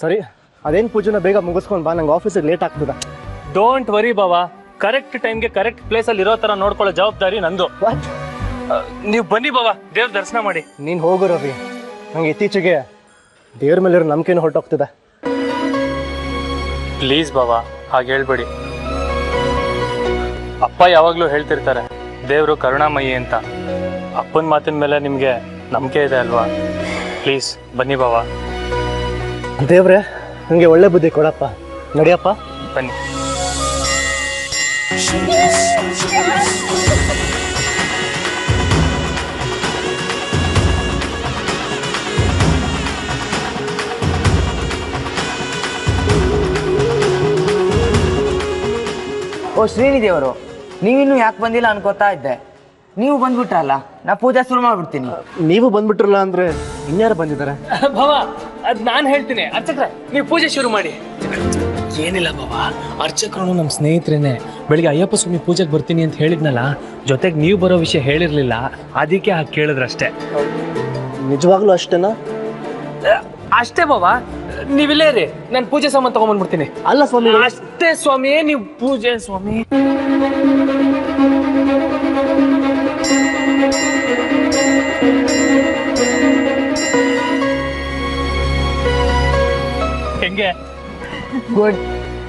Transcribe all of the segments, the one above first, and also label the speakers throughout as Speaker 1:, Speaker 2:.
Speaker 1: ಸರಿ, ಅದೇನು ಪೂಜೆನ ಬೇಗ ಮುಗಿಸ್ಕೊಂಡು ಬಾ, ನಂಗೆ ಆಫೀಸಿಗೆ ಲೇಟ್ ಆಗ್ತದ.
Speaker 2: ಡೋಂಟ್ ವರಿ ಬಾವಾ, ಕರೆಕ್ಟ್ ಟೈಮ್ಗೆ ಕರೆಕ್ಟ್ ಪ್ಲೇಸಲ್ಲಿ ಇರೋ ಥರ ನೋಡ್ಕೊಳ್ಳೋ ಜವಾಬ್ದಾರಿ ನಂದು. ನೀವು ಬನ್ನಿ ಬಾವಾ, ದೇವ್ರ ದರ್ಶನ ಮಾಡಿ.
Speaker 1: ನೀನು ಹೋಗು ರವಿ, ನಂಗೆ ಇತ್ತೀಚೆಗೆ ದೇವ್ರ ಮೇಲಿರೋ ನಂಬಿಕೆನೂ ಹೊರಟೋಗ್ತಿದೆ.
Speaker 2: ಪ್ಲೀಸ್ ಬಾವಾ, ಹಾಗೆ ಹೇಳ್ಬೇಡಿ. ಅಪ್ಪ ಯಾವಾಗಲೂ ಹೇಳ್ತಿರ್ತಾರೆ ದೇವರು ಕರುಣಾಮಯಿ ಅಂತ. ಅಪ್ಪನ ಮಾತಿನ ಮೇಲೆ ನಿಮಗೆ ನಂಬಿಕೆ ಇದೆ ಅಲ್ವಾ? ಪ್ಲೀಸ್ ಬನ್ನಿ ಬಾವಾ.
Speaker 1: ದೇವ್ರೆ ನನಗೆ ಒಳ್ಳೆ ಬುದ್ಧಿ ಕೊಡಪ್ಪ. ನಡಿಯಪ್ಪ,
Speaker 2: ಬನ್ನಿ.
Speaker 3: ಓ ಶ್ರೀನಿಧಿ ಅವರು, ನೀವಿನ್ನೂ ಯಾಕೆ ಬಂದಿಲ್ಲ ಅನ್ಕೋತಾ ಇದ್ದೆ. ನೀವು ಬಂದ್ಬಿಟ್ರಲ್ಲ, ನಾ ಪೂಜೆ ಶುರು ಮಾಡ್ಬಿಡ್ತೀನಿ.
Speaker 1: ನೀವು ಬಂದ್ಬಿಟ್ರಲ್ಲ ಅಂದ್ರೆ ಇನ್ಯಾರು ಬಂದಿದ್ದಾರೆ?
Speaker 2: ಬಾವ, ಅದ್ ನಾನು ಹೇಳ್ತೀನಿ. ಅರ್ಚಕ್ರೆ, ನೀವು ಪೂಜೆ ಶುರು ಮಾಡಿ. ಏನಿಲ್ಲ ಬಾವ, ಅರ್ಚಕರು ನಮ್ಮ ಸ್ನೇಹಿತರೇನೆ. ಬೆಳಿಗ್ಗೆ ಅಯ್ಯಪ್ಪ ಸ್ವಾಮಿ ಪೂಜೆಗೆ ಬರ್ತೀನಿ ಅಂತ ಹೇಳಿದ್ನಲ್ಲ, ಜೊತೆಗೆ ನೀವು ಬರೋ ವಿಷಯ ಹೇಳಿರ್ಲಿಲ್ಲ, ಅದಕ್ಕೆ ಹಾಗೆ ಕೇಳಿದ್ರಷ್ಟೇ.
Speaker 1: ನಿಜವಾಗ್ಲೂ ಅಷ್ಟೇನಾ?
Speaker 2: ಅಷ್ಟೇ ಬಾವ, ನೀವಿಲ್ಲೇ ರೀ, ನಾನು ಪೂಜೆ ಸಾಮಾನು ತಗೊಂಡ್ಬಂದ್ಬಿಡ್ತೀನಿ.
Speaker 1: ಅಲ್ಲ ಸ್ವಾಮಿ,
Speaker 2: ಅಷ್ಟೇ ಸ್ವಾಮಿ, ನೀವು ಪೂಜೆ ಸ್ವಾಮಿ. ಹೆಂಗೆ?
Speaker 3: ಗುಡ್,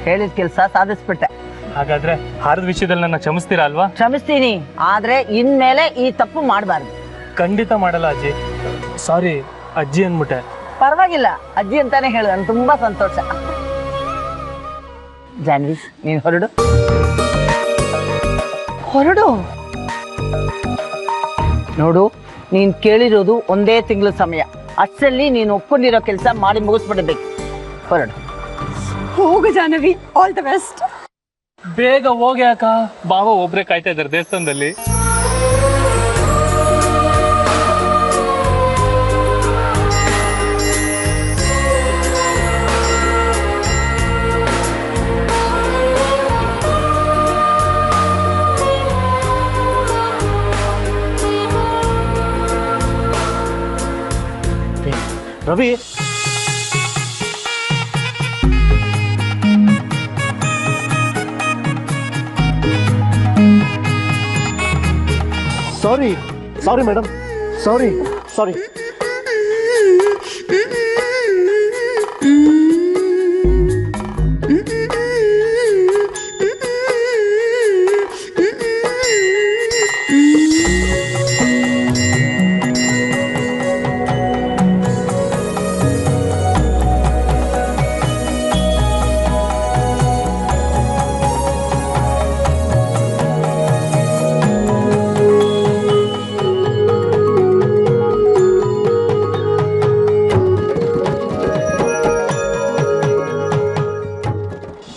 Speaker 3: ಹೇಳಿದ ಕೆಲಸ ಸಾಧಿಸ್ಬಿಟ್ಟೆ.
Speaker 2: ಹಾಗಾದ್ರೆ ಹಾರದ ವಿಷಯದಲ್ಲಿ ನನ್ನ ಕ್ಷಮಿಸ್ತೀರಾ ಅಲ್ವಾ?
Speaker 3: ಕ್ಷಮಿಸ್ತೀನಿ, ಆದ್ರೆ ಇನ್ಮೇಲೆ ಈ ತಪ್ಪು ಮಾಡಬಾರ್ದು.
Speaker 2: ಖಂಡಿತ ಮಾಡಲ್ಲ ಅಜ್ಜಿ. ಸಾರಿ ಅಜ್ಜಿ ಅಂದ್ಬಿಟ್ಟೆ.
Speaker 3: ಪರವಾಗಿಲ್ಲ, ಅಜ್ಜಿ ಅಂತಾನೆ ಹೇಳು, ನನ್ ತುಂಬಾ ಸಂತೋಷ. ಜಾನ್ವಿ, ನೀನ್ ಹೊರಡು. ಹೊರಡು. ನೋಡು, ನೀನ್ ಕೇಳಿರೋದು ಒಂದೇ ತಿಂಗಳ ಸಮಯ. ಅಷ್ಟರಲ್ಲಿ ನೀನು ಒಪ್ಕೊಂಡಿರೋ ಕೆಲಸ ಮಾಡಿ ಮುಗಿಸ್ಬಿಡ್ಬೇಕು. ಹೊರಡು.
Speaker 4: ಹೋಗು ಜಾಹ್ನವಿ, ಆಲ್ ದ ಬೆಸ್ಟ್.
Speaker 2: ಬೇಗ ಹೋಗಿ ಅಕ್ಕ, ಬಾವ ಒಬ್ರೆ ಕಾಯ್ತಾ ಇದ್ದಾರೆ ದೇವಸ್ಥಾನದಲ್ಲಿ.
Speaker 1: ರವಿ, ಸಾರಿ ಮೇಡಮ್, ಸಾರಿ.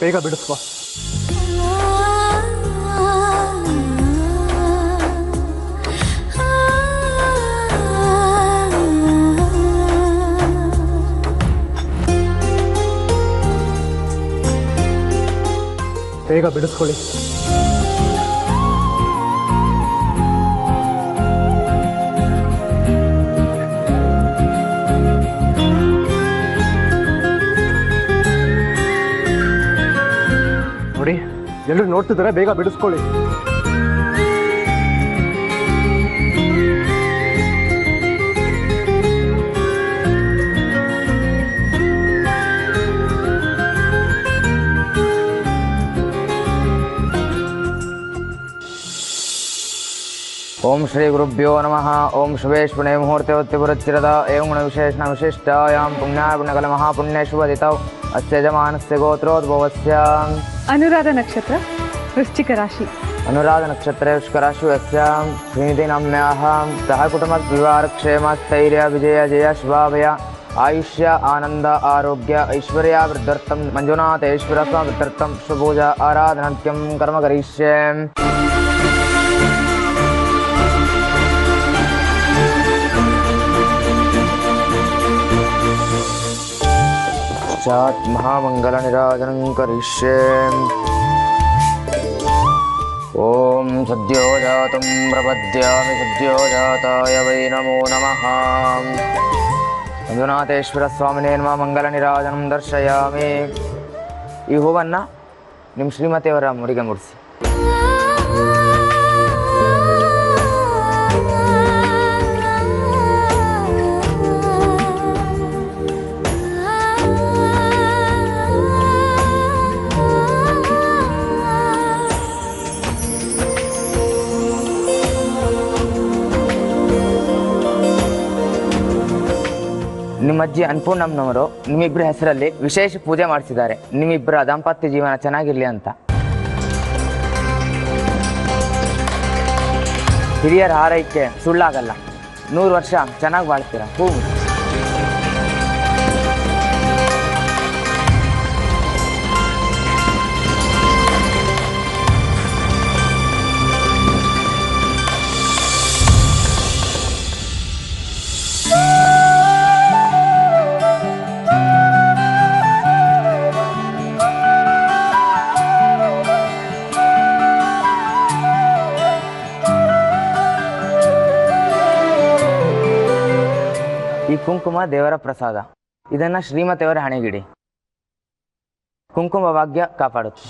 Speaker 1: ಬೇಗ ಬಿಡಿಸ್ಕೋ. ಬೇಗ ಬಿಡಿಸ್ಕೊಳ್ಳಿ. ನೋಡಿ, ಎಲ್ಲರೂ ನೋಡ್ತಿದ್ದಾರೆ, ಬೇಗ ಬಿಡಿಸ್ಕೊಳ್ಳಿ.
Speaker 3: ಓಂ ಶ್ರೀ ಗುರುಭ್ಯೋ ನಮಃ. ಓಂ ಶುಭೇಶ್ವನೇ ಮುಹೂರ್ತವತ್ತಿಪುರಚ್ಚಿರದ ಏಂ ಗುಣವಿಶೇಷಣ ವಿಶಿಷ್ಟಾಯಾಂ ಪುಣ್ಯಾಯ ಪುಣ್ಯಕಲ ಮಹಾಪುಣ್ಯೇಶ್ವದಿತೌ ಅಸ್ಯ ಯಜಮಾನಸ್ಯ ಗೋತ್ರೋದ್ಭವಸ್ಯ.
Speaker 4: ಅನುರಾಧ ನಕ್ಷತ್ರ, ವೃಶ್ಚಿಕ ರಾಶಿ.
Speaker 3: ಅನುರಾಧ ನಕ್ಷತ್ರೆ ವೃಶ್ಚಿಕ ರಾಶಿ ಯಸ್ಯಾಂ ಶ್ರೀನಿಧಿ ನಾಮ್ಯಾಃ. ಸಹ ಕುಟುಂಬ ವಿವಾಹ ಕ್ಷೇಮ ಸ್ಥೈರ್ಯ ವಿಜಯ ಜಯ ಶುಭಾಭಯ ಆಯುಷ್ಯ ಆನಂದ ಆರೋಗ್ಯ ಐಶ್ವರ್ಯ ವೃದ್ಧರ್ಥಂ ಮಂಜುನಾಥೇಶ್ವರ ವೃದ್ಧರ್ಥಂ ಶುಭಪೂಜಾ ಆರಾಧನಾಖ್ಯಂ ಕರ್ಮ ಕರಿಷ್ಯೆ. महामंगल निराजनं करिष्ये. ओम सद्यो जातं प्रपद्यामि सद्यो जाताय वै नमो नमः. ಮಂಜುನಾಥೇಶ್ವರ ಸ್ವಾಮಿನೇ ನಮಃ ಮಂಗಲ ನಿರಾಜನಂ ದರ್ಶಯಾಮಿ. ಈ ಹೂವನ್ನು ನಿಮ್ಮ ಶ್ರೀಮತಿಯವರ ಮುಡಿಗೆ ಮುಡಿಸಿ. ನಿಮ್ಮ ಅಜ್ಜಿ ಅನ್ನಪೂರ್ಣಮ್ಮನವರು ನಿಮ್ಮಿಬ್ಬರ ಹೆಸರಲ್ಲಿ ವಿಶೇಷ ಪೂಜೆ ಮಾಡಿಸಿದ್ದಾರೆ. ನಿಮ್ಮಿಬ್ಬರ ದಾಂಪತ್ಯ ಜೀವನ ಚೆನ್ನಾಗಿರಲಿ ಅಂತ. ಹಿರಿಯರ ಹಾರೈಕೆ ಸುಳ್ಳಾಗಲ್ಲ. 100 ವರ್ಷ ಚೆನ್ನಾಗಿ ಬಾಳ್ತೀರಾ. ಹೂ ಈ ಕುಂಕುಮ ದೇವರ ಪ್ರಸಾದ. ಇದನ್ನ ಶ್ರೀಮತಿಯವರ ಹಣೆಗಿಡಿ. ಕುಂಕುಮ ಭಾಗ್ಯ ಕಾಪಾಡುತ್ತೆ.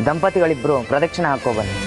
Speaker 3: ದಂಪತಿಗಳಿಬ್ರು ಪ್ರದಕ್ಷಿಣೆ ಹಾಕೋ ಬನ್ನಿ.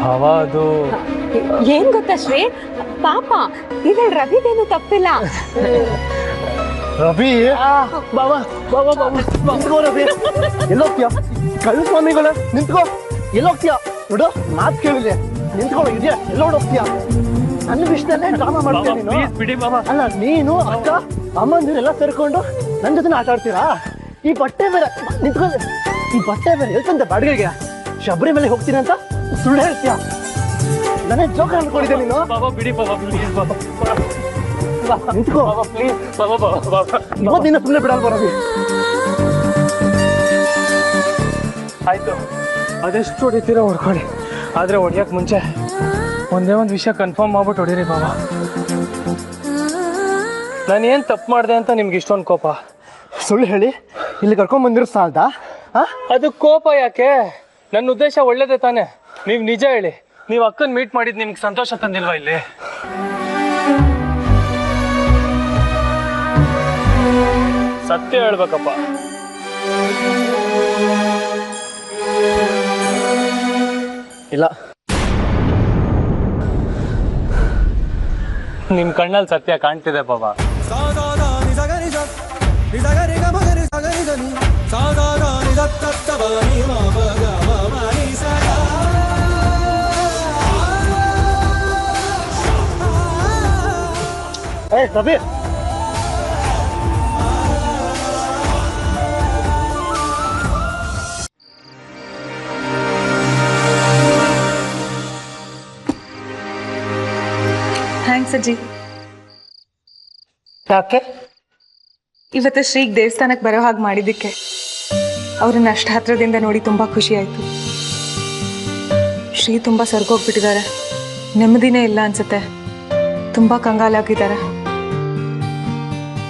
Speaker 2: ಭಾವ ಅದು
Speaker 4: ಏನ್ ಗೊತ್ತಾ ಶ್ರೀ, ಪಾಪ ಇದ್ರಲ್ಲಿ ರವಿದೇನು ತಪ್ಪಿಲ್ಲ.
Speaker 1: ರವಿ ಬಾಬಾ ಬಾಬಾ ಬಾಬಾ ನಿಂತ್ಕೋ ರವಿ. ಎಲ್ಲೋಗ್ತೀಯ? ಕಳ್ಳ ಸ್ವಾಮಿಗಳ ನಿಂತ್ಕೋ. ಎಲ್ಲೋಗ್ತೀಯ? ನೋಡು ಮಾತು ಕೇಳಿದೆ. ನಿಂತ್ಕೋ. ಇದೆಯಾ ಎಲ್ಲ ಹೋಗ್ತೀಯ? ನನ್ನ ವಿಷಯದಲ್ಲೇ ಡ್ರಾಮಾ ಮಾಡ್ತೀಯ ನೀನು.
Speaker 2: ಬಿಡಿ ಬಾಬಾ.
Speaker 1: ಅಲ್ಲ ನೀನು ಅಕ್ಕ ಅಮ್ಮಂದಿರೆಲ್ಲ ಸೇರ್ಕೊಂಡು ನನ್ನ ಜೊತೆ ಆಟ ಆಡ್ತೀರಾ? ಈ ಬಟ್ಟೆ ಬೇರೆ ನಿಂತ್ಕೊ. ಈ ಬಟ್ಟೆ ಬೇರೆ ಎಲ್ಕಂತ ಬಾಡಿಗೆಗೆ ಶಬರಿ ಮೇಲೆ ಹೋಗ್ತೀನಿ ಅಂತ ಸುಳ್ಳು ಹೇಳ್ತೀಯ? ನಾನೇ ಜೋಕ ಅನ್ಕೊಂಡಿದ್ದೆ ನೀನು.
Speaker 2: ಬಾಬಾ ಬಿಡಿ ಬಾಬಾ, ಪ್ಲೀಸ್ ಬಾಬಾ.
Speaker 1: ನಿಂತ್ಕೋ
Speaker 2: ಬಾಬಾ ಪ್ಲೀಸ್ ಬಾಬಾ ಬಾಬಾ.
Speaker 1: ಇವತ್ತು ನಿನ್ನ ಸುಮ್ಮನೆ ಬಿಡಲ್ವ ರವಿ?
Speaker 2: ಆಯ್ತು, ಅದೆಷ್ಟು ಹೊಡಿತೀರೋ ಹೊಡ್ಕೊಳ್ಳಿ. ಆದರೆ ಹೊಡಿಯೋಕೆ ಮುಂಚೆ ಒಂದೇ ಒಂದು ವಿಷಯ ಕನ್ಫರ್ಮ್ ಮಾಡ್ಬಿಟ್ಟು ಹೊಡೀರಿ ಬಾಬಾ. ನಾನೇನು ತಪ್ಪು ಮಾಡಿದೆ ಅಂತ ನಿಮ್ಗೆ ಇಷ್ಟೊಂದು ಕೋಪ?
Speaker 1: ಸುಳ್ಳು ಹೇಳಿ ಇಲ್ಲಿ ಕರ್ಕೊಂಡ್ ಬಂದಿರೋ ಸಾಲ್ದಾ?
Speaker 2: ಅದು ಕೋಪ ಯಾಕೆ? ನನ್ನ ಉದ್ದೇಶ ಒಳ್ಳೇದೇ ತಾನೆ. ನೀವು ನಿಜ ಹೇಳಿ, ನೀವು ಅಕ್ಕನ ಮೀಟ್ ಮಾಡಿದ್ ನಿಮ್ಗೆ ಸಂತೋಷ ತಂದಿಲ್ವಾ? ಇಲ್ಲಿ ಸತ್ಯ ಹೇಳ್ಬೇಕಪ್ಪ.
Speaker 1: ಇಲ್ಲ,
Speaker 2: ನಿಮ್ ಕಣ್ಣಲ್ಲಿ ಸತ್ಯ ಕಾಣ್ತಿದೆ ಬಾಬಾ.
Speaker 1: ಏ ರವಿ,
Speaker 4: ಥ್ಯಾಂಕ್ಸ್ ಅಜ್ಜಿ.
Speaker 1: ಯಾಕೆ?
Speaker 4: ಇವತ್ತು ಶ್ರೀಗ್ ದೇವಸ್ಥಾನಕ್ಕೆ ಬರೋ ಹಾಗೆ ಮಾಡಿದ್ದಕ್ಕೆ. ಅವ್ರನ್ನ ಅಷ್ಟು ಹತ್ರದಿಂದ ನೋಡಿ ತುಂಬಾ ಖುಷಿ ಆಯ್ತು. ಶ್ರೀ ತುಂಬಾ ಸರ್ಗೋಗ್ಬಿಟ್ಟಿದ್ದಾರೆ. ನೆಮ್ಮದಿನೇ ಇಲ್ಲ ಅನ್ಸುತ್ತೆ. ತುಂಬಾ ಕಂಗಾಲಾಗಿದ್ದಾರೆ.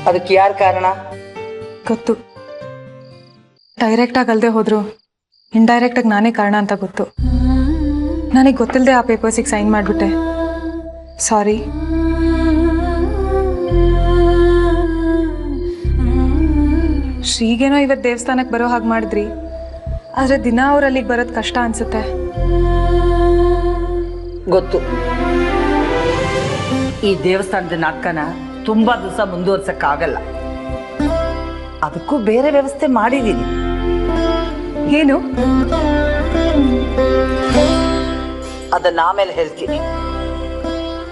Speaker 3: ಅದಕ್ಕೆ ಯಾರು ಕಾರಣ?
Speaker 4: ಗೊತ್ತು. ಡೈರೆಕ್ಟ್ ಆಗಿ ಅಲ್ದೆ ಹೋದ್ರು ಇಂಡೈರೆಕ್ಟಾಗಿ ನಾನೇ ಕಾರಣ ಅಂತ ಗೊತ್ತು. ನನಗೆ ಗೊತ್ತಿಲ್ಲದೆ ಆ ಪೇಪರ್ಸಿಗೆ ಸೈನ್ ಮಾಡಿಬಿಟ್ಟೆ. ಸಾರಿ. ಶ್ರೀಗೇನೋ ಇವತ್ತು ದೇವಸ್ಥಾನಕ್ಕೆ ಬರೋ ಹಾಗೆ ಮಾಡಿದ್ರಿ, ಆದರೆ ದಿನ ಅವ್ರು ಅಲ್ಲಿಗೆ ಬರೋದು ಕಷ್ಟ ಅನ್ಸುತ್ತೆ.
Speaker 5: ಗೊತ್ತು, ಈ ದೇವಸ್ಥಾನದ ನಾಟಕನ ತುಂಬಾ ದಿವಸ ಮುಂದುವರ್ಸಕ್ಕಾಗಲ್ಲ. ಅದಕ್ಕೂ ಬೇರೆ ವ್ಯವಸ್ಥೆ ಮಾಡಿದ್ದೀನಿ.
Speaker 4: ಏನು?
Speaker 5: ಅದನ್ನ ಆಮೇಲೆ ಹೇಳ್ತೀನಿ.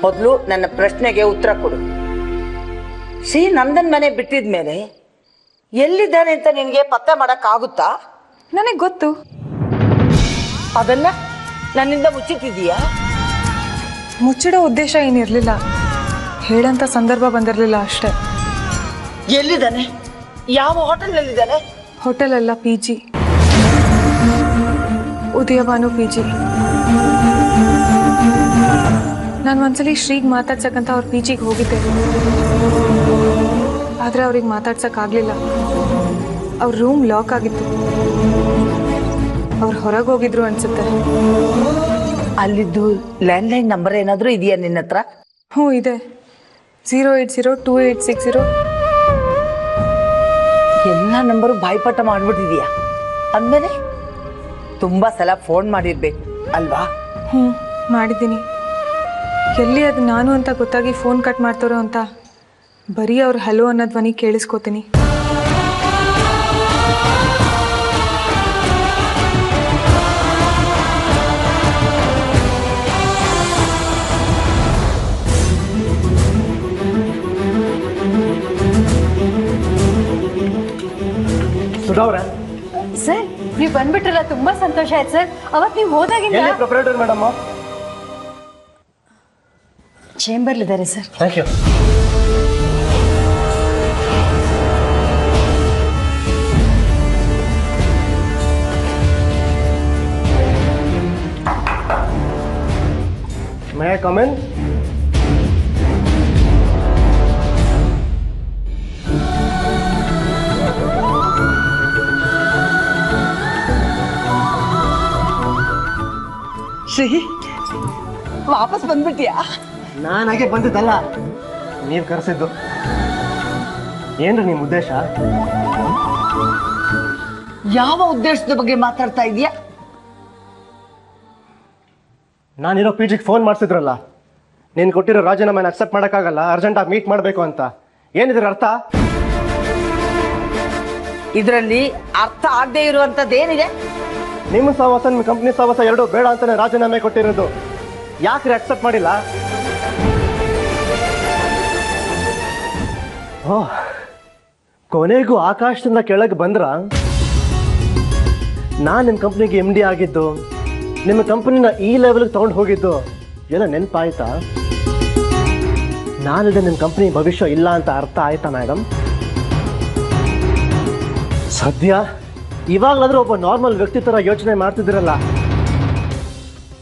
Speaker 5: ಮೊದಲು ನನ್ನ ಪ್ರಶ್ನೆಗೆ ಉತ್ತರ ಕೊಡು. ಶ್ರೀ ನಂದನ್ ಮನೆ ಬಿಟ್ಟಿದ್ಮೇಲೆ ಎಲ್ಲಿದ್ದಾನೆ ಅಂತ ನಿನಗೆ ಪತ್ತೆ ಮಾಡಕ್ಕಾಗುತ್ತಾ?
Speaker 4: ನನಗೆ ಗೊತ್ತು.
Speaker 5: ಅದನ್ನ ನನ್ನಿಂದ ಮುಚ್ಚಿಟ್ಟಿದೀಯಾ?
Speaker 4: ಮುಚ್ಚಿಡೋ ಉದ್ದೇಶ ಏನಿರಲಿಲ್ಲ, ಹೇಳಂತ ಸಂದರ್ಭ ಬಂದಿರಲಿಲ್ಲ ಅಷ್ಟೇ.
Speaker 5: ಎಲ್ಲಿದ್ದಾನೆ? ಯಾವ ಹೋಟೆಲ್ನಲ್ಲಿದ್ದಾನೆ?
Speaker 4: ಹೋಟೆಲ್ ಅಲ್ಲ, PG. ಉದಯಭಾನು PG. ನಾನು ಒಂದ್ಸಲಿ ಶ್ರೀಗೆ ಮಾತಾಡ್ಸಕ್ಕಂತ ಅವ್ರ PGಗೆ ಹೋಗಿದ್ದೆ. ಆದರೆ ಅವ್ರಿಗೆ ಮಾತಾಡ್ಸಕ್ಕಾಗಲಿಲ್ಲ. ಅವ್ರ ರೂಮ್ ಲಾಕ್ ಆಗಿತ್ತು. ಅವ್ರು ಹೊರಗೆ ಹೋಗಿದ್ರು ಅನ್ಸುತ್ತೆ.
Speaker 5: ಅಲ್ಲಿದ್ದು ಲ್ಯಾಂಡ್ಲೈನ್ ನಂಬರ್ ಏನಾದರೂ ಇದೆಯಾ ನಿನ್ನ ಹತ್ರ?
Speaker 4: ಹ್ಞೂ ಇದೆ, 0802860.
Speaker 5: ಎಲ್ಲ ನಂಬರು ಬಾಯ್ಪಾಠ ಮಾಡ್ಬಿಟ್ಟಿದೀಯಾ ಅಂದಮೇಲೆ ತುಂಬಾ ಸಲ ಫೋನ್ ಮಾಡಿರ್ಬೇಕು ಅಲ್ವಾ?
Speaker 4: ಹ್ಞೂ ಮಾಡಿದ್ದೀನಿ. ಎಲ್ಲಿ ಅದು ನಾನು ಅಂತ ಗೊತ್ತಾಗಿ ಫೋನ್ ಕಟ್ ಮಾಡ್ತಾರೋ ಅಂತ ಬರೀ ಅವ್ರು ಹಲೋ ಅನ್ನೋ ಧ್ವನಿ ಕೇಳಿಸ್ಕೋತೀನಿ.
Speaker 1: ಸುಧಾವ್ರೆ,
Speaker 6: ಸರ್ ನೀವು ಬಂದ್ಬಿಟ್ರಲ್ಲ, ತುಂಬಾ ಸಂತೋಷ ಆಯ್ತು ಸರ್. ಅವತ್ತು ನೀವು ಹೋದಾಗಿಂದ
Speaker 1: ಪ್ರೊಪರೇಟರ್ ಮೇಡಮ್.
Speaker 6: ಚೇಂಬರ್ಲಿದ್ದಾರೆ sir.
Speaker 1: Thank you. May I come in?
Speaker 5: Shri, ವಾಪಸ್ ಬಂದ್ಬಿಟ್ಯಾ?
Speaker 1: ನಾನಾಗೆ ಬಂದಿದ್ದಲ್ಲ, ನೀವು ಕರೆಸಿದ್ದು. ಏನ್ರಿ ನಿಮ್ಮ ಉದ್ದೇಶ?
Speaker 5: ಯಾವ ಉದ್ದೇಶದ ಬಗ್ಗೆ ಮಾತಾಡ್ತಾ ಇದೀಯಾ?
Speaker 1: ನಾನಿರೋ PGಗೆ ಫೋನ್ ಮಾಡಿಸಿದ್ರಲ್ಲ, ನೀನು ಕೊಟ್ಟಿರೋ ರಾಜೀನಾಮೆನ ಅಕ್ಸೆಪ್ಟ್ ಮಾಡೋಕ್ಕಾಗಲ್ಲ, ಅರ್ಜೆಂಟಾಗಿ ಮೀಟ್ ಮಾಡಬೇಕು ಅಂತ. ಏನಿದ್ರ ಅರ್ಥ?
Speaker 5: ಇದರಲ್ಲಿ ಅರ್ಥ ಆಗದೆ ಇರುವಂತದ್ದೇನಿದೆ?
Speaker 1: ನಿಮ್ಮ ಸಹವಾಸ, ನಿಮ್ಮ ಕಂಪ್ನಿ ಸಹವಾಸ ಎರಡೂ ಬೇಡ ಅಂತಾನೆ ರಾಜೀನಾಮೆ ಕೊಟ್ಟಿರೋದು. ಯಾಕ್ರಿ ಅಕ್ಸೆಪ್ಟ್ ಮಾಡಿಲ್ಲ? ಓಹ್, ಕೊನೆಗೂ ಆಕಾಶದಿಂದ ಕೆಳಗೆ ಬಂದ್ರ? ನಾನು ನಿಮ್ಮ ಕಂಪ್ನಿಗೆ MD ಆಗಿದ್ದು, ನಿಮ್ಮ ಕಂಪನಿನ ಈ ಲೆವೆಲ್ಗೆ ತಗೊಂಡು ಹೋಗಿದ್ದು ಎಲ್ಲ ನೆನಪಾಯ್ತಾ? ನಾನಿದೆ ನಿಮ್ಮ ಕಂಪ್ನಿ ಭವಿಷ್ಯ ಇಲ್ಲ ಅಂತ ಅರ್ಥ ಆಯ್ತಾ ಮೇಡಮ್? ಸದ್ಯ ಇವಾಗಲಾದ್ರೂ ಒಬ್ಬ ನಾರ್ಮಲ್ ವ್ಯಕ್ತಿ ಥರ ಯೋಚನೆ ಮಾಡ್ತಿದ್ದೀರಲ್ಲ,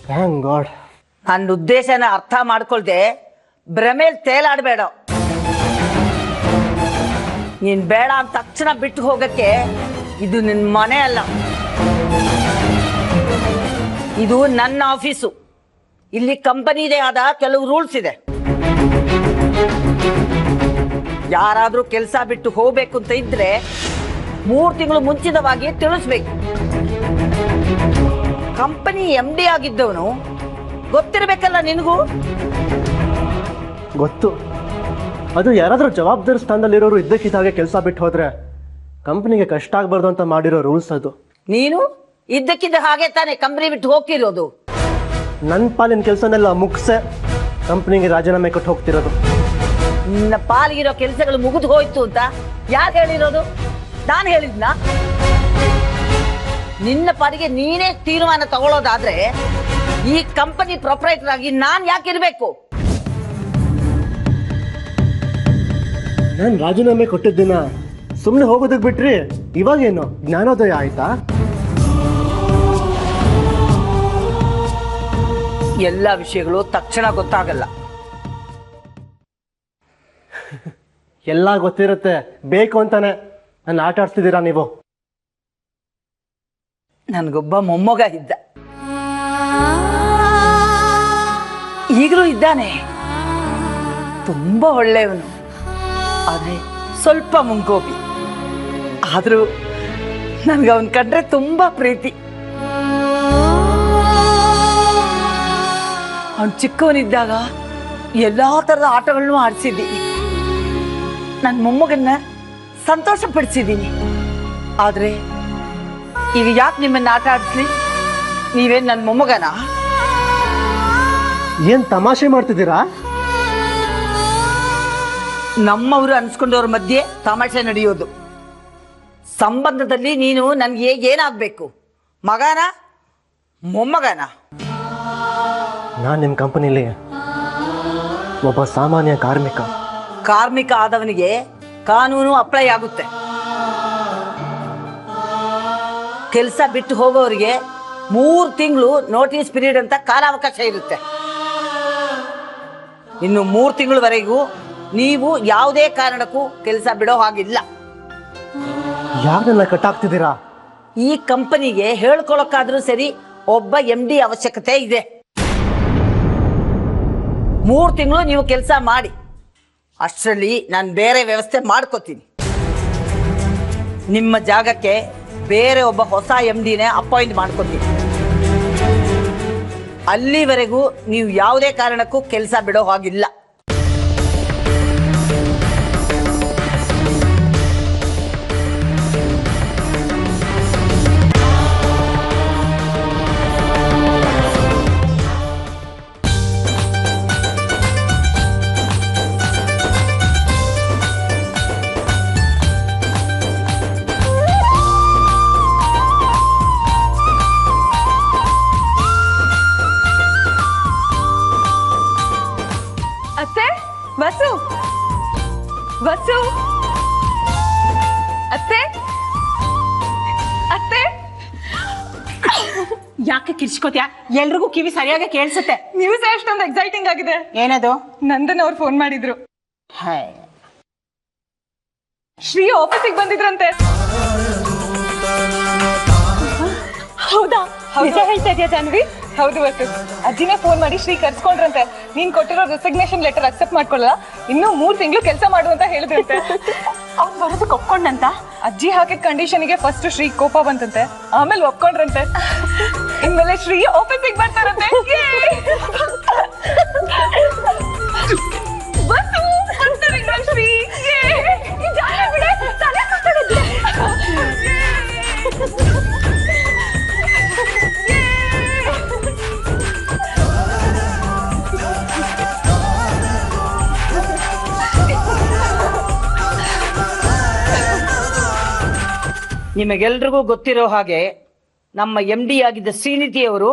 Speaker 1: ಥ್ಯಾಂಕ್ ಗಾಡ್.
Speaker 5: ನನ್ನ ಉದ್ದೇಶನ ಅರ್ಥ ಮಾಡ್ಕೊಳ್ದೆ ಭ್ರಮೇಲ್ ತೇಲಾಡಬೇಡ. ನೀನ್ ಬೇಡ ಅಂತ ತಕ್ಷಣ ಬಿಟ್ಟು ಹೋಗಕ್ಕೆ ಇದು ನಿನ್ ಮನೆ ಅಲ್ಲ, ಇದು ನನ್ನ ಆಫೀಸು. ಇಲ್ಲಿ ಕಂಪನಿದೇ ಆದ ಕೆಲವು ರೂಲ್ಸ್ ಇದೆ. ಯಾರಾದ್ರೂ ಕೆಲಸ ಬಿಟ್ಟು ಹೋಗ್ಬೇಕು ಅಂತ ಇದ್ರೆ 3 ತಿಂಗಳು ಮುಂಚಿತವಾಗಿ ತಿಳಿಸ್ಬೇಕು. ಕಂಪನಿ MD ಆಗಿದ್ದವನು ಗೊತ್ತಿರ್ಬೇಕಲ್ಲ ನಿನಗೂ.
Speaker 1: ಗೊತ್ತು, ಅದು ಯಾರಾದರೂ ಜವಾಬ್ದಾರಿ ಸ್ಥಾನದಲ್ಲಿರೋರು ಇದ್ದಕ್ಕಿದ್ದಾಗೆ ಕೆಲಸ ಬಿಟ್ಟು ಹೋದ್ರೆ ಕಂಪ್ನಿಗೆ ಕಷ್ಟ ಆಗಬಾರ್ದು ಅಂತ ಮಾಡಿರೋ ರೂಲ್ಸ್ ಅದು.
Speaker 5: ನೀನು ಇದ್ದಕ್ಕಿದ್ದ ಹಾಗೆ ತಾನೇ ಕಂಪನಿ ಬಿಟ್ಟು ಹೋಗ್ತಿರೋದು.
Speaker 1: ನನ್ನ ಪಾಲಿನ ಕೆಲಸನೆಲ್ಲ ಮುಗಿಸೆ ಕಂಪ್ನಿಗೆ ರಾಜೀನಾಮೆ ಕೊಟ್ಟು ಹೋಗ್ತಿರೋದು.
Speaker 5: ನಿನ್ನ ಪಾಲಿಗಿರೋ ಕೆಲಸಗಳು ಮುಗಿದು ಹೋಯ್ತು ಅಂತ ಯಾರು ಹೇಳಿರೋದು? ನಾನು ಹೇಳಿದ್ನಾ? ನಿನ್ನ ಪಾಲಿಗೆ ನೀನೇ ತೀರ್ಮಾನ ತಗೊಳ್ಳೋದಾದ್ರೆ ಈ ಕಂಪನಿ ಪ್ರೊಪರೇಟರ್ ಆಗಿ ನಾನ್ ಯಾಕಿರ್ಬೇಕು?
Speaker 1: ನಾನು ರಾಜೀನಾಮೆ ಕೊಟ್ಟಿದ್ದಿನ ಸುಮ್ಮನೆ ಹೋಗೋದಕ್ಕೆ ಬಿಟ್ರಿ, ಇವಾಗೇನು ಜ್ಞಾನೋದಯ ಆಯ್ತಾ?
Speaker 5: ಎಲ್ಲ ವಿಷಯಗಳು ತಕ್ಷಣ ಗೊತ್ತಾಗಲ್ಲ.
Speaker 1: ಎಲ್ಲ ಗೊತ್ತಿರುತ್ತೆ, ಬೇಕು ಅಂತಾನೆ ನನ್ನ ಆಟ ಆಡ್ತಿದ್ದೀರಾ ನೀವು.
Speaker 5: ನನಗೊಬ್ಬ ಮೊಮ್ಮಗ ಇದ್ದ, ಈಗಲೂ ಇದ್ದಾನೆ. ತುಂಬ ಒಳ್ಳೆಯವನು, ಆದರೆ ಸ್ವಲ್ಪ ಮುಂಗೋಪಿ. ಆದರೂ ನನಗೆ ಅವನ್ ಕಂಡ್ರೆ ತುಂಬ ಪ್ರೀತಿ. ಅವನು ಚಿಕ್ಕವನಿದ್ದಾಗ ಎಲ್ಲ ಥರದ ಆಟಗಳನ್ನು ಆಡಿಸಿದ್ದೀನಿ. ನನ್ನ ಮೊಮ್ಮಗನ್ನ ಸಂತೋಷ ಪಡಿಸಿದ್ದೀನಿ. ಆದರೆ ಈಗ ಯಾಕೆ ನಿಮ್ಮನ್ನ ಆಟ ಆಡಿಸ್ಲಿ? ನೀವೇನು ನನ್ನ ಮೊಮ್ಮಗನ?
Speaker 1: ಏನ್ ತಮಾಷೆ ಮಾಡ್ತಿದ್ದೀರಾ?
Speaker 5: ನಮ್ಮವರು ಅನ್ಸ್ಕೊಂಡವ್ರ ಮಧ್ಯೆ ತಮಾಷೆ ನಡೆಯೋದು. ಸಂಬಂಧದಲ್ಲಿ ನೀನು ನನಗೆ ಏನಾಗಬೇಕು? ಮಗನ, ಮೊಮ್ಮಗನ?
Speaker 1: ನಾನು ನಿಮ್ಮ ಕಂಪನಿಲಿ ಒಬ್ಬ ಸಾಮಾನ್ಯ
Speaker 5: ಕಾರ್ಮಿಕ ಆದವನಿಗೆ ಕಾನೂನು ಅಪ್ಲೈ ಆಗುತ್ತೆ. ಕೆಲಸ ಬಿಟ್ಟು ಹೋಗೋರಿಗೆ 3 ತಿಂಗಳು ನೋಟಿಸ್ ಪೀರಿಯಡ್ ಅಂತ ಕಾಲಾವಕಾಶ ಇರುತ್ತೆ. ಇನ್ನು 3 ತಿಂಗಳವರೆಗೂ ನೀವು ಯಾವುದೇ ಕಾರಣಕ್ಕೂ ಕೆಲಸ ಬಿಡೋ ಹಾಗಿಲ್ಲ.
Speaker 1: ಯಾರನ್ನ ಕಟ್ಟಾಗ್ತಿದ್ದೀರಾ?
Speaker 5: ಈ ಕಂಪನಿಗೆ ಹೇಳ್ಕೊಳಕ್ಕಾದ್ರೂ ಸರಿ ಒಬ್ಬ MD ಅವಶ್ಯಕತೆ ಇದೆ. 3 ತಿಂಗಳು ನೀವು ಕೆಲಸ ಮಾಡಿ, ಅಷ್ಟರಲ್ಲಿ ನಾನು ಬೇರೆ ವ್ಯವಸ್ಥೆ ಮಾಡ್ಕೋತೀನಿ. ನಿಮ್ಮ ಜಾಗಕ್ಕೆ ಬೇರೆ ಒಬ್ಬ ಹೊಸ MDನೇ ಅಪಾಯಿಂಟ್ ಮಾಡ್ಕೋತೀನಿ. ಅಲ್ಲಿವರೆಗೂ ನೀವು ಯಾವುದೇ ಕಾರಣಕ್ಕೂ ಕೆಲಸ ಬಿಡೋ ಹಾಗಿಲ್ಲ.
Speaker 4: ಅತ್ತೆ, ವಸು ವಸು, ಅತ್ತೆ ಅತ್ತೆ.
Speaker 7: ಯಾಕೆ ಕಿರ್ಚ್ಕೋತ್ಯಾ? ಎಲ್ರಿಗೂ ಕಿವಿ ಸರಿಯಾಗಿ ಕೇಳಿಸುತ್ತೆ.
Speaker 4: ನ್ಯೂಸ್ ಎಷ್ಟೊಂದು ಎಕ್ಸೈಟಿಂಗ್ ಆಗಿದೆ.
Speaker 7: ಏನದು?
Speaker 4: ನಂದನ್ ಅವ್ರು ಫೋನ್ ಮಾಡಿದ್ರು.
Speaker 7: ಹಾಯ್,
Speaker 4: ಶ್ರೀ ಆಫೀಸಿಗೆ ಬಂದಿದ್ರಂತೆ.
Speaker 7: ಹೌದಾ? ನಿಜ ಹೇಳ್ತಾ ಇದೆಯಾ ಜಾನ್ವಿ?
Speaker 4: ಹೌದು ವಸು, ಅಜ್ಜಿನೇ ಫೋನ್ ಮಾಡಿ ಶ್ರೀ ಕರ್ಸ್ಕೊಂಡ್ರಂತೆ. ನೀನ್ ಕೊಟ್ಟಿರೋ ರೆಸಿಗ್ನೇಷನ್ ಲೆಟರ್ ಅಕ್ಸೆಪ್ಟ್ ಮಾಡ್ಕೊಳ್ಳಲ್ಲ, ಇನ್ನೂ 3 ತಿಂಗಳು ಕೆಲಸ ಮಾಡು ಅಂತ ಹೇಳಿದ್ರಂತೆ.
Speaker 7: ಅವ್ನು ಬರೋದಕ್ಕೆ ಒಪ್ಕೊಂಡಂತ?
Speaker 4: ಅಜ್ಜಿ ಹಾಕಿದ ಕಂಡೀಷನ್ಗೆ ಫಸ್ಟ್ ಶ್ರೀ ಕೋಪ ಬಂತಂತೆ, ಆಮೇಲೆ ಒಪ್ಕೊಂಡ್ರಂತೆ. ಇನ್ಮೇಲೆ ಶ್ರೀ ಆಫೀಸಿಗೆ ಬರ್ತಾರಂತೆ. ವಸು, ಬರ್ತಾರೆ ನಮ್ಮ ಶ್ರೀ.
Speaker 5: ನಿಮಗೆಲ್ರಿಗೂ ಗೊತ್ತಿರೋ ಹಾಗೆ ನಮ್ಮ MD ಆಗಿದ್ದ ಶ್ರೀನಿಧಿಯವರು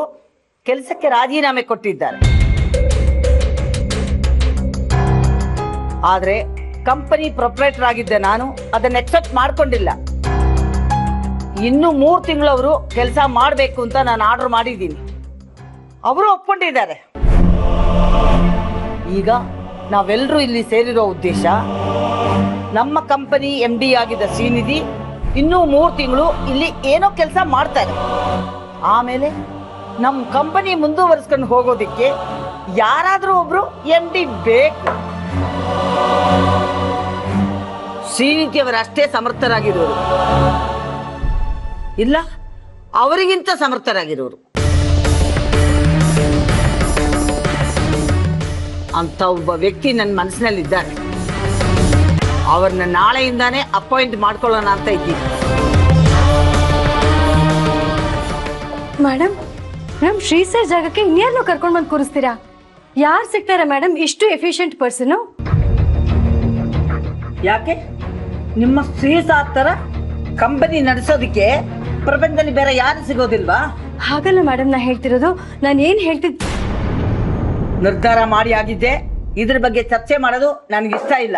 Speaker 5: ಕೆಲಸಕ್ಕೆ ರಾಜೀನಾಮೆ ಕೊಟ್ಟಿದ್ದಾರೆ. ಆದರೆ ಕಂಪನಿ ಪ್ರೊಪ್ರೈಟರ್ ಆಗಿದ್ದ ನಾನು ಅದನ್ನು ಎಕ್ಸೆಪ್ಟ್ ಮಾಡ್ಕೊಂಡಿಲ್ಲ. ಇನ್ನು 3 ತಿಂಗಳು ಅವರು ಕೆಲಸ ಮಾಡಬೇಕು ಅಂತ ನಾನು ಆರ್ಡರ್ ಮಾಡಿದ್ದೀನಿ. ಅವರು ಒಪ್ಕೊಂಡಿದ್ದಾರೆ. ಈಗ ನಾವೆಲ್ಲರೂ ಇಲ್ಲಿ ಸೇರಿರೋ ಉದ್ದೇಶ, ನಮ್ಮ ಕಂಪನಿ MD ಆಗಿದ್ದ ಶ್ರೀನಿಧಿ ಇನ್ನೂ 3 ತಿಂಗಳು ಇಲ್ಲಿ ಏನೋ ಕೆಲಸ ಮಾಡ್ತಾರೆ. ಆಮೇಲೆ ನಮ್ಮ ಕಂಪನಿ ಮುಂದುವರಿಸ್ಕೊಂಡು ಹೋಗೋದಿಕ್ಕೆ ಯಾರಾದರೂ ಒಬ್ರು MD ಬೇಕು. ಶ್ರೀನಿಧಿಯವರು ಅಷ್ಟೇ ಸಮರ್ಥರಾಗಿರೋರು, ಇಲ್ಲ ಅವರಿಗಿಂತ ಸಮರ್ಥರಾಗಿರೋರು ಅಂತ ಒಬ್ಬ ವ್ಯಕ್ತಿ ನನ್ನ ಮನಸ್ಸಿನಲ್ಲಿದ್ದಾರೆ. ಅವ್ರನ್ನ ನಾಳೆಯಿಂದಾನೇ ಅಪಾಯಿಂಟ್ ಮಾಡ್ಕೊಳ್ಳೋಣ ಅಂತ ಇದ್ದೀನಿ.
Speaker 6: ಮೇಡಮ್, ಶ್ರೀ ಸರ್ ಜಾಗಕ್ಕೆ ಇನ್ಯಾರನ್ನೂ ಕರ್ಕೊಂಡು ಬಂದು ಕೂರಿಸ್ತೀರಾ? ಯಾರು ಸಿಗ್ತಾರೆ ಮೇಡಮ್ ಇಷ್ಟು ಎಫಿಷಿಯಂಟ್ ಪರ್ಸನು?
Speaker 5: ಯಾಕೆ ನಿಮ್ಮ ಶ್ರೀ ಸಾರ್ ತರ ಕಂಪನಿ ನಡೆಸೋದಿಕ್ಕೆ ಪ್ರಪಂಚದಲ್ಲಿ ಬೇರೆ ಯಾರು ಸಿಗೋದಿಲ್ವಾ?
Speaker 6: ಹಾಗಲ್ಲ ಮೇಡಮ್, ನಾ ಹೇಳ್ತಿರೋದು, ನಾನು ಏನು ಹೇಳ್ತಿದ್ದೆ,
Speaker 5: ನಿರ್ಧಾರ ಮಾಡಿ ಆಗಿದ್ದೆ. ಇದ್ರ ಬಗ್ಗೆ ಚರ್ಚೆ ಮಾಡೋದು ನನಗಿಷ್ಟ ಇಲ್ಲ.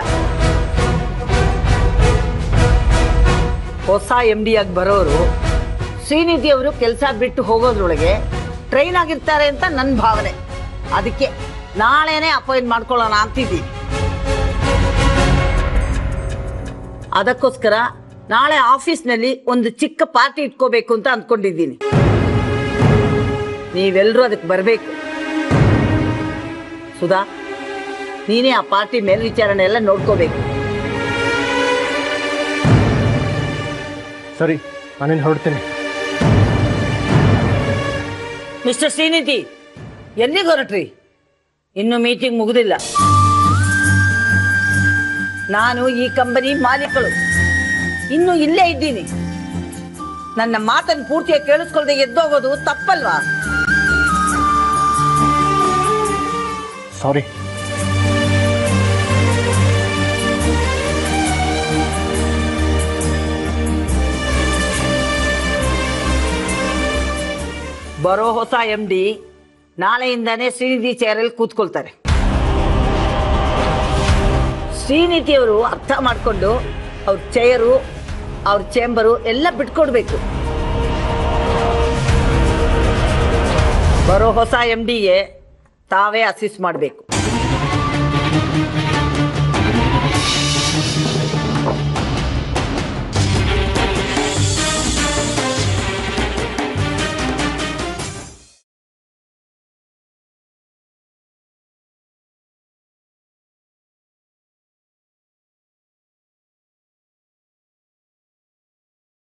Speaker 5: ಹೊಸ MD ಆಗಿ ಬರೋರು ಶ್ರೀನಿಧಿ ಅವರು ಕೆಲಸ ಬಿಟ್ಟು ಹೋಗೋದ್ರೊಳಗೆ ಟ್ರೈನ್ ಆಗಿರ್ತಾರೆ ಅಂತ ನನ್ನ ಭಾವನೆ. ಅದಕ್ಕೆ ನಾಳೆನೇ ಅಪಾಯಿಂಟ್ ಮಾಡ್ಕೊಳ್ಳೋಣ ಅಂತಿದ್ದೀನಿ. ಅದಕ್ಕೋಸ್ಕರ ನಾಳೆ ಆಫೀಸ್ನಲ್ಲಿ ಒಂದು ಚಿಕ್ಕ ಪಾರ್ಟಿ ಇಟ್ಕೋಬೇಕು ಅಂತ ಅಂದ್ಕೊಂಡಿದ್ದೀನಿ. ನೀವೆಲ್ಲರೂ ಅದಕ್ಕೆ ಬರಬೇಕು. ಸುಧಾ, ನೀನೇ ಆ ಪಾರ್ಟಿ ಮೇಲ್ವಿಚಾರಣೆ ಎಲ್ಲ ನೋಡ್ಕೋಬೇಕು.
Speaker 1: ಸರಿ, ನಾನೇನು ಹೊರಡ್ತೀನಿ.
Speaker 5: ಮಿಸ್ಟರ್ ಶ್ರೀನಿಧಿ, ಎಲ್ಲಿಗೆ ಹೊರಟ್ರಿ? ಇನ್ನೂ ಮೀಟಿಂಗ್ ಮುಗುದಿಲ್ಲ. ನಾನು ಈ ಕಂಪನಿ ಮಾಲೀಕಳು, ಇನ್ನು ಇಲ್ಲೇ ಇದ್ದೀನಿ. ನನ್ನ ಮಾತನ್ನು ಪೂರ್ತಿಯಾಗಿ ಕೇಳಿಸ್ಕೊಳ್ದೆ ಎದ್ದೋಗೋದು ತಪ್ಪಲ್ವಾ?
Speaker 1: ಸಾರಿ.
Speaker 5: ಬರೋ ಹೊಸ MD ನಾಳೆಯಿಂದಾನೇ ಶ್ರೀನಿಧಿ ಚೇರಲ್ಲಿ ಕೂತ್ಕೊಳ್ತಾರೆ. ಶ್ರೀನಿಧಿಯವರು ಅರ್ಥ ಮಾಡಿಕೊಂಡು ಅವ್ರ ಚೇರು, ಅವ್ರ ಚೇಂಬರು ಎಲ್ಲ ಬಿಟ್ಕೊಡ್ಬೇಕು. ಬರೋ ಹೊಸ MDಗೆ ತಾವೇ ಅಸಿಸ್ಟ್ ಮಾಡಬೇಕು.